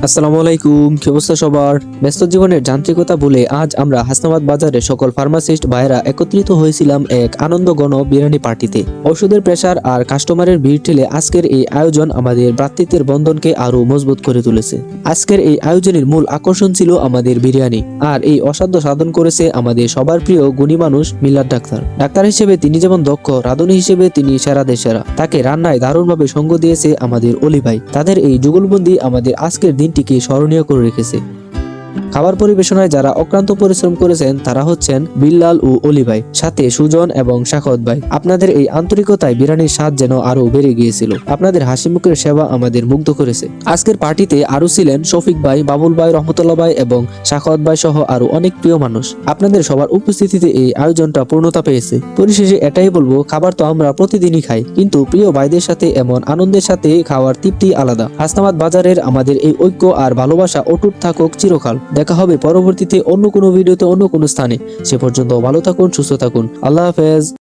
আসসালামু আলাইকুম, কি অবস্থা সবার? ব্যস্ত জীবনের যান্ত্রিকতা ভুলে আজ আমরা হাসনাবাদ বাজারে সকল ফার্মাসিস্ট ভাইয়েরা একত্রিত হয়েছিলাম এক আনন্দঘন বিরিয়ানি পার্টিতে। ওষুধের প্রেসার আর কাস্টমারের ভিড় ঠেলে আজকের এই আয়োজন আমাদের ভ্রাতৃত্বের বন্ধনকে আরো মজবুত করে তুলেছে। আজকের এই আয়োজনের মূল আকর্ষণ ছিল আমাদের বিরিয়ানি, আর এই অসাধ্য সাধন করেছে আমাদের সবার প্রিয় গুণী মানুষ মিলাদ ডাক্তার। ডাক্তার হিসেবে তিনি যেমন দক্ষ, রাঁধুনি হিসেবে তিনি সেরাদের সেরা। তাকে রান্নায় দারুণভাবে সঙ্গ দিয়েছে আমাদের অলি ভাই। তাদের এই যুগলবন্দি আমাদের আজকের দিনটিকে স্মরণীয় করে রেখেছে। খাবার পরিবেশনায় যারা অক্লান্ত পরিশ্রম করেছেন তারা হচ্ছেন বিল্লাল ও অলি ভাই, সাথে সুজন এবং শাখত ভাই। আপনাদের এই আন্তরিকতায় বিরিয়ানির স্বাদ যেন আরো বেড়ে গিয়েছিল। আপনাদের হাসি মুখের সেবা আমাদের মুগ্ধ করেছে। আজকের পার্টিতে আরো ছিলেন শফিক ভাই, বাবুল ভাই, রহমতুল্লাহ ভাই এবং শাখত ভাই সহ আরো অনেক প্রিয় মানুষ। আপনাদের সবার উপস্থিতিতে এই আয়োজনটা পূর্ণতা পেয়েছে। পরিশেষে এটাই বলবো, খাবার তো আমরা প্রতিদিনই খাই, কিন্তু প্রিয় ভাইদের সাথে এমন আনন্দের সাথে খাওয়ার তৃপ্তি আলাদা। হাসনাবাদ বাজারের আমাদের এই ঐক্য আর ভালোবাসা অটুট থাকুক চিরকাল। দেখা হবে পরবর্তীতে অন্য কোনো ভিডিওতে, অন্য কোনো স্থানে। সে পর্যন্ত ভালো থাকুন, সুস্থ থাকুন। আল্লাহ হাফেজ।